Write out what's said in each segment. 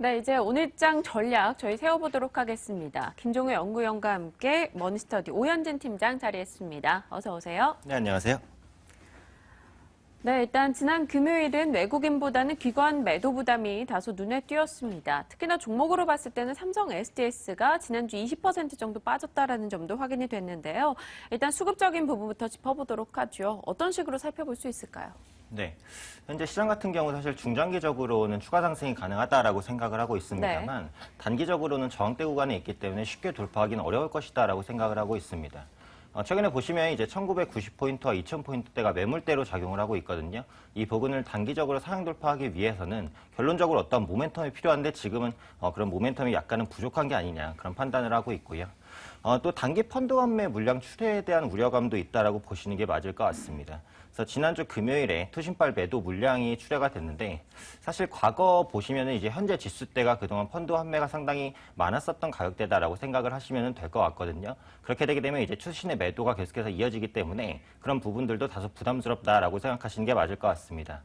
네, 이제 오늘장 전략 저희 세워보도록 하겠습니다. 김종우 연구위원과 함께 머니스터디 오현진 팀장 자리했습니다. 어서 오세요. 네, 안녕하세요. 네, 일단 지난 금요일은 외국인보다는 기관 매도 부담이 다소 눈에 띄었습니다. 특히나 종목으로 봤을 때는 삼성 SDS가 지난주 20% 정도 빠졌다라는 점도 확인이 됐는데요. 일단 수급적인 부분부터 짚어보도록 하죠. 어떤 식으로 살펴볼 수 있을까요? 네, 현재 시장 같은 경우 사실 중장기적으로는 추가 상승이 가능하다라고 생각을 하고 있습니다만 단기적으로는 저항대 구간에 있기 때문에 쉽게 돌파하기는 어려울 것이다라고 생각을 하고 있습니다. 최근에 보시면 이제 1990포인트와 2000포인트대가 매물대로 작용을 하고 있거든요. 이 부분을 단기적으로 상향 돌파하기 위해서는 결론적으로 어떤 모멘텀이 필요한데 지금은 그런 모멘텀이 약간은 부족한 게 아니냐 그런 판단을 하고 있고요. 또 단기 펀드 환매 물량 출회에 대한 우려감도 있다라고 보시는 게 맞을 것 같습니다. 그래서 지난주 금요일에 투신발 매도 물량이 출회가 됐는데 사실 과거 보시면은 이제 현재 지수대가 그동안 펀드 환매가 상당히 많았었던 가격대다라고 생각을 하시면 될 것 같거든요. 그렇게 되게 되면 이제 투신의 매도가 계속해서 이어지기 때문에 그런 부분들도 다소 부담스럽다라고 생각하시는 게 맞을 것 같습니다.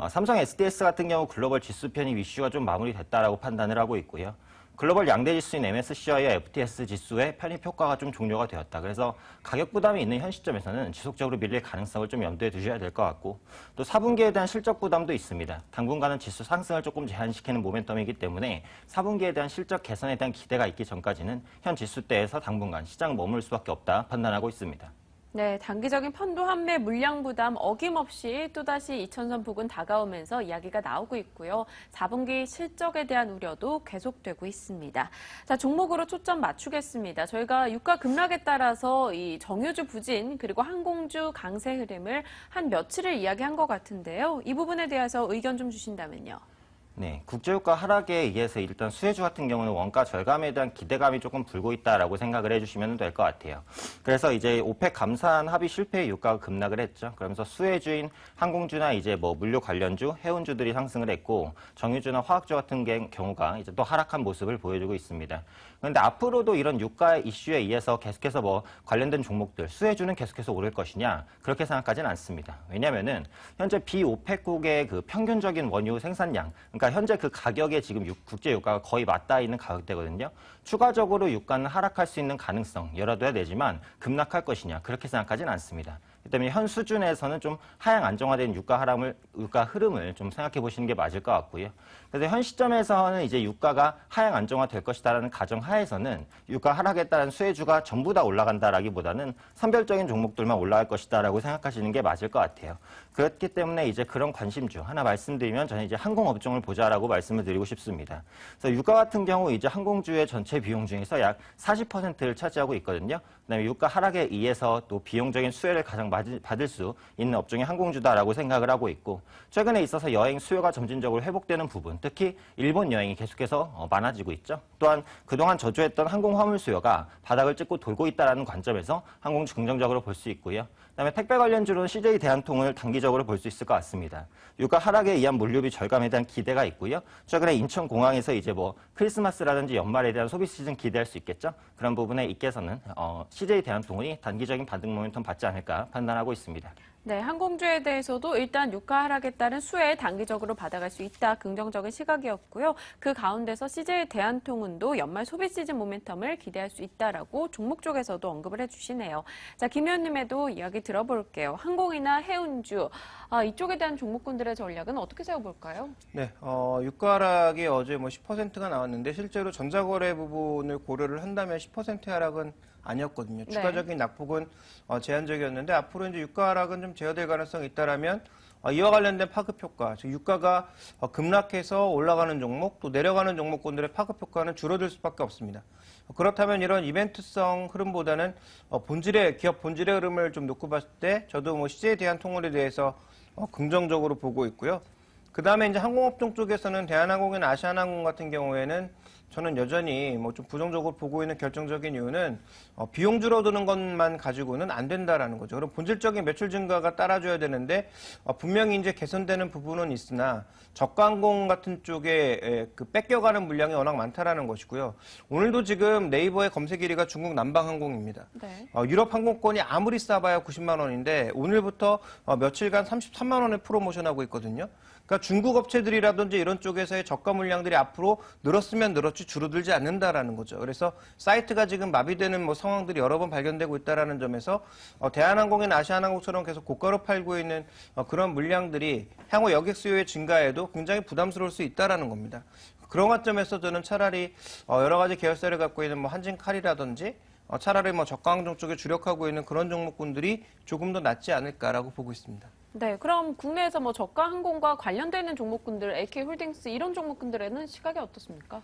삼성 SDS 같은 경우 글로벌 지수 편입 이슈가 좀 마무리됐다라고 판단을 하고 있고요. 글로벌 양대 지수인 MSCI와 FTS 지수의 편입 효과가 좀 종료가 되었다. 그래서 가격 부담이 있는 현 시점에서는 지속적으로 밀릴 가능성을 좀 염두에 두셔야 될 것 같고 또 4분기에 대한 실적 부담도 있습니다. 당분간은 지수 상승을 조금 제한시키는 모멘텀이기 때문에 4분기에 대한 실적 개선에 대한 기대가 있기 전까지는 현 지수대에서 당분간 시장 머물 수밖에 없다 판단하고 있습니다. 네, 단기적인 펀드 환매 물량 부담 어김없이 또다시 2000선 부근 다가오면서 이야기가 나오고 있고요. 4분기 실적에 대한 우려도 계속되고 있습니다. 자, 종목으로 초점 맞추겠습니다. 저희가 유가 급락에 따라서 이 정유주 부진 그리고 항공주 강세 흐름을 한 며칠을 이야기한 것 같은데요. 이 부분에 대해서 의견 좀 주신다면요. 네, 국제유가 하락에 의해서 일단 수혜주 같은 경우는 원가 절감에 대한 기대감이 조금 불고 있다라고 생각을 해주시면 될 것 같아요. 그래서 이제 오펙 감산 합의 실패에 유가가 급락을 했죠. 그러면서 수혜주인 항공주나 이제 뭐 물류 관련주, 해운주들이 상승을 했고 정유주나 화학주 같은 경우가 이제 또 하락한 모습을 보여주고 있습니다. 그런데 앞으로도 이런 유가 이슈에 의해서 계속해서 뭐 관련된 종목들, 수혜주는 계속해서 오를 것이냐 그렇게 생각하지는 않습니다. 왜냐면은 현재 비오펙국의 그 평균적인 원유 생산량, 그러니까 현재 그 가격에 지금 국제 유가가 거의 맞닿아 있는 가격대거든요. 추가적으로 유가는 하락할 수 있는 가능성 열어둬야 되지만 급락할 것이냐 그렇게 생각하지는 않습니다. 그 때문에 현 수준에서는 좀 하향 안정화된 유가 흐름을 좀 생각해 보시는 게 맞을 것 같고요. 그래서 현 시점에서는 이제 유가가 하향 안정화될 것이다라는 가정 하에서는 유가 하락에 따른 수혜주가 전부 다 올라간다라기보다는 선별적인 종목들만 올라갈 것이다라고 생각하시는 게 맞을 것 같아요. 그렇기 때문에 이제 그런 관심주 하나 말씀드리면 저는 이제 항공업종을 보자라고 말씀을 드리고 싶습니다. 그래서 유가 같은 경우 이제 항공주의 전체 비용 중에서 약 40%를 차지하고 있거든요. 그다음에 유가 하락에 의해서 또 비용적인 수혜를 가장 받을 수 있는 업종이 항공주다라고 생각을 하고 있고 최근에 있어서 여행 수요가 점진적으로 회복되는 부분, 특히 일본 여행이 계속해서 많아지고 있죠. 또한 그동안 저조했던 항공 화물 수요가 바닥을 찍고 돌고 있다는 관점에서 항공주 긍정적으로 볼 수 있고요. 그다음에 택배 관련주로는 CJ 대한통운을 단기적으로 볼 수 있을 것 같습니다. 유가 하락에 의한 물류비 절감에 대한 기대가 있고요. 최근에 인천공항에서 이제 뭐 크리스마스라든지 연말에 대한 소비 시즌 기대할 수 있겠죠. 그런 부분에 있게서는 CJ 대한통운이 단기적인 반등 모멘텀 받지 않을까 판단하고 있습니다. 네, 항공주에 대해서도 일단 유가 하락에 따른 수혜 단기적으로 받아갈 수 있다. 긍정적인 시각이었고요. 그 가운데서 CJ 대한통운도 연말 소비 시즌 모멘텀을 기대할 수 있다라고 종목 쪽에서도 언급을 해주시네요. 자, 김 의원님에도 이야기 들어볼게요. 항공이나 해운주, 이쪽에 대한 종목군들의 전략은 어떻게 세워볼까요? 네, 유가 하락이 어제 뭐 10%가 나왔는데 실제로 전자거래 부분을 고려를 한다면 10% 하락은 아니었거든요. 추가적인 낙폭은 제한적이었는데 앞으로 이제 유가 하락은 좀 제어될 가능성이 있다라면 이와 관련된 파급 효과, 즉 유가가 급락해서 올라가는 종목 또 내려가는 종목군들의 파급 효과는 줄어들 수밖에 없습니다. 그렇다면 이런 이벤트성 흐름보다는 기업 본질의 흐름을 좀 놓고 봤을 때 저도 뭐 CJ 대한통운에 대해서 긍정적으로 보고 있고요. 그 다음에 이제 항공업종 쪽에서는 대한항공이나 아시아나항공 같은 경우에는 저는 여전히 뭐 좀 부정적으로 보고 있는 결정적인 이유는 비용 줄어드는 것만 가지고는 안 된다라는 거죠. 그럼 본질적인 매출 증가가 따라줘야 되는데 분명히 이제 개선되는 부분은 있으나 저가항공 같은 쪽에 그 뺏겨가는 물량이 워낙 많다라는 것이고요. 오늘도 지금 네이버의 검색 1위가 중국 남방항공입니다. 네. 유럽 항공권이 아무리 싸봐야 90만 원인데 오늘부터 며칠간 33만 원에 프로모션하고 있거든요. 그러니까 중국 업체들이라든지 이런 쪽에서의 저가 물량들이 앞으로 늘었으면 늘었지 줄어들지 않는다라는 거죠. 그래서 사이트가 지금 마비되는 뭐 상황들이 여러 번 발견되고 있다라는 점에서 대한항공이나 아시아나항공처럼 계속 고가로 팔고 있는 그런 물량들이 향후 여객 수요의 증가에도 굉장히 부담스러울 수 있다라는 겁니다. 그런 관점에서 저는 차라리 여러 가지 계열사를 갖고 있는 뭐 한진칼이라든지 차라리 뭐 저가항종 쪽에 주력하고 있는 그런 종목군들이 조금 더 낫지 않을까라고 보고 있습니다. 네, 그럼 국내에서 뭐 저가 항공과 관련되는 종목군들, AK홀딩스 이런 종목군들에는 시각이 어떻습니까?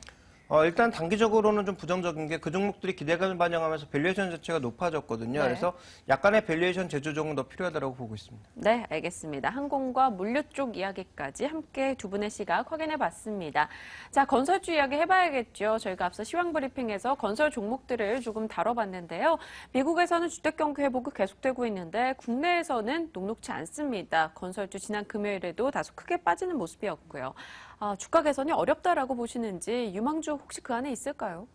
일단 단기적으로는 좀 부정적인 게 그 종목들이 기대감을 반영하면서 밸류에이션 자체가 높아졌거든요. 네. 그래서 약간의 밸류에이션 재조정은 더 필요하다고 보고 있습니다. 네, 알겠습니다. 항공과 물류 쪽 이야기까지 함께 두 분의 시각 확인해 봤습니다. 자, 건설주 이야기 해봐야겠죠. 저희가 앞서 시황 브리핑에서 건설 종목들을 조금 다뤄봤는데요. 미국에서는 주택 경기 회복이 계속되고 있는데 국내에서는 녹록치 않습니다. 건설주 지난 금요일에도 다소 크게 빠지는 모습이었고요. 주가 개선이 어렵다라고 보시는지 유망주 혹시 그 안에 있을까요?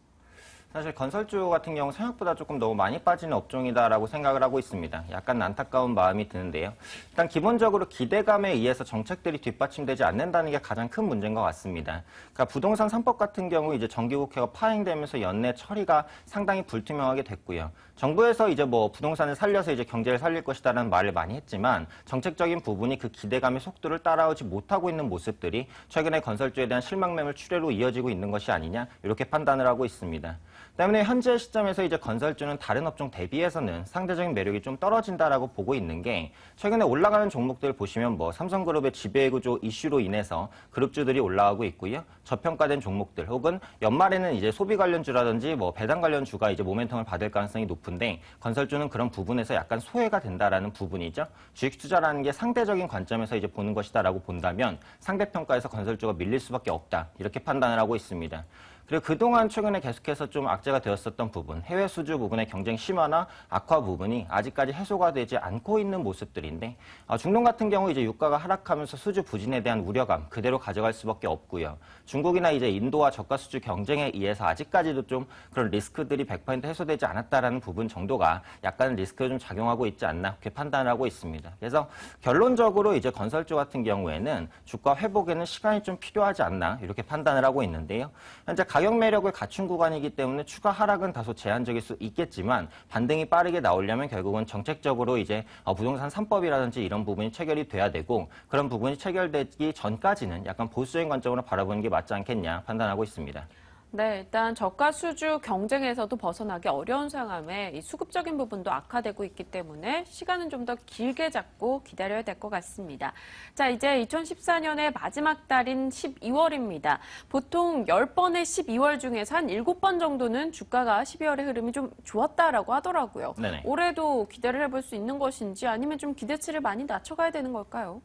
사실 건설주 같은 경우 생각보다 조금 너무 많이 빠지는 업종이다라고 생각을 하고 있습니다. 약간 안타까운 마음이 드는데요. 일단 기본적으로 기대감에 의해서 정책들이 뒷받침되지 않는다는 게 가장 큰 문제인 것 같습니다. 그러니까 부동산 3법 같은 경우 이제 정기국회가 파행되면서 연내 처리가 상당히 불투명하게 됐고요. 정부에서 이제 뭐 부동산을 살려서 이제 경제를 살릴 것이다라는 말을 많이 했지만 정책적인 부분이 그 기대감의 속도를 따라오지 못하고 있는 모습들이 최근에 건설주에 대한 실망 매물 출회로 이어지고 있는 것이 아니냐 이렇게 판단을 하고 있습니다. 때문에 현재 시점에서 이제 건설주는 다른 업종 대비해서는 상대적인 매력이 좀 떨어진다라고 보고 있는 게 최근에 올라가는 종목들 보시면 뭐 삼성그룹의 지배구조 이슈로 인해서 그룹주들이 올라가고 있고요. 저평가된 종목들 혹은 연말에는 이제 소비 관련주라든지 뭐 배당 관련주가 이제 모멘텀을 받을 가능성이 높은데 건설주는 그런 부분에서 약간 소외가 된다라는 부분이죠. 주식 투자라는 게 상대적인 관점에서 이제 보는 것이다라고 본다면 상대평가에서 건설주가 밀릴 수밖에 없다 이렇게 판단을 하고 있습니다. 그리고 그동안 최근에 계속해서 좀 악재가 되었었던 부분, 해외 수주 부분의 경쟁 심화나 악화 부분이 아직까지 해소가 되지 않고 있는 모습들인데 중동 같은 경우 이제 유가가 하락하면서 수주 부진에 대한 우려감 그대로 가져갈 수밖에 없고요. 중국이나 이제 인도와 저가 수주 경쟁에 의해서 아직까지도 좀 그런 리스크들이 100% 해소되지 않았다라는 부분 정도가 약간 리스크가 좀 작용하고 있지 않나 그렇게 판단을 하고 있습니다. 그래서 결론적으로 이제 건설주 같은 경우에는 주가 회복에는 시간이 좀 필요하지 않나 이렇게 판단을 하고 있는데요. 현재 가격 매력을 갖춘 구간이기 때문에 추가 하락은 다소 제한적일 수 있겠지만 반등이 빠르게 나오려면 결국은 정책적으로 이제 부동산 3법이라든지 이런 부분이 체결이 돼야 되고 그런 부분이 체결되기 전까지는 약간 보수적인 관점으로 바라보는 게 맞지 않겠냐 판단하고 있습니다. 네, 일단 저가 수주 경쟁에서도 벗어나기 어려운 상황에 이 수급적인 부분도 악화되고 있기 때문에 시간은 좀 더 길게 잡고 기다려야 될 것 같습니다. 자, 이제 2014년의 마지막 달인 12월입니다. 보통 10번의 12월 중에서 한 7번 정도는 주가가 12월의 흐름이 좀 좋았다라고 하더라고요. 네네. 올해도 기대를 해볼 수 있는 것인지 아니면 좀 기대치를 많이 낮춰가야 되는 걸까요?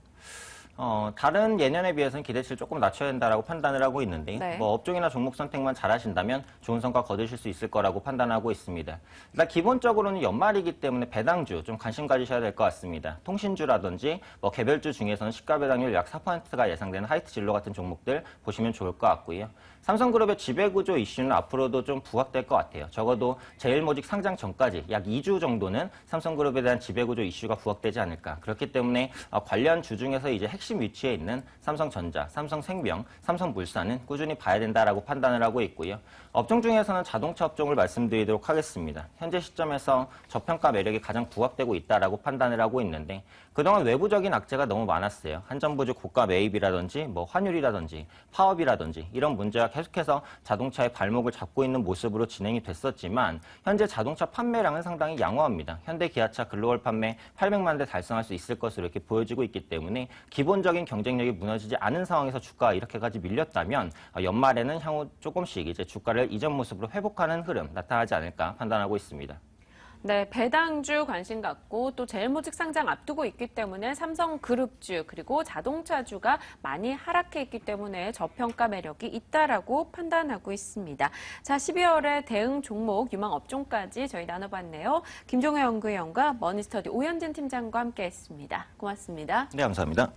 다른 예년에 비해서는 기대치를 조금 낮춰야 된다라고 판단을 하고 있는데 네. 뭐 업종이나 종목 선택만 잘하신다면 좋은 성과 거두실 수 있을 거라고 판단하고 있습니다. 일단 기본적으로는 연말이기 때문에 배당주 좀 관심 가지셔야 될 것 같습니다. 통신주라든지 뭐 개별주 중에서는 시가 배당률 약 4%가 예상되는 하이트 진로 같은 종목들 보시면 좋을 것 같고요. 삼성그룹의 지배구조 이슈는 앞으로도 좀 부각될 것 같아요. 적어도 제일모직 상장 전까지 약 2주 정도는 삼성그룹에 대한 지배구조 이슈가 부각되지 않을까. 그렇기 때문에 관련 주 중에서 이제 핵심 위치에 있는 삼성전자, 삼성생명, 삼성물산은 꾸준히 봐야 된다라고 판단을 하고 있고요. 업종 중에서는 자동차 업종을 말씀드리도록 하겠습니다. 현재 시점에서 저평가 매력이 가장 부각되고 있다라고 판단을 하고 있는데 그동안 외부적인 악재가 너무 많았어요. 한전부주 고가 매입이라든지 뭐 환율이라든지 파업이라든지 이런 문제가 계속해서 자동차의 발목을 잡고 있는 모습으로 진행이 됐었지만 현재 자동차 판매량은 상당히 양호합니다. 현대 기아차 글로벌 판매 800만 대 달성할 수 있을 것으로 이렇게 보여지고 있기 때문에 기본적인 경쟁력이 무너지지 않은 상황에서 주가가 이렇게까지 밀렸다면 연말에는 향후 조금씩 이제 주가를 이전 모습으로 회복하는 흐름 나타나지 않을까 판단하고 있습니다. 네, 배당주 관심 갖고 또 제일모직 상장 앞두고 있기 때문에 삼성그룹주 그리고 자동차주가 많이 하락해 있기 때문에 저평가 매력이 있다라고 판단하고 있습니다. 자, 12월에 대응 종목, 유망 업종까지 저희 나눠봤네요. 김종혜 연구위원과 머니스터디 오현진 팀장과 함께했습니다. 고맙습니다. 네, 감사합니다.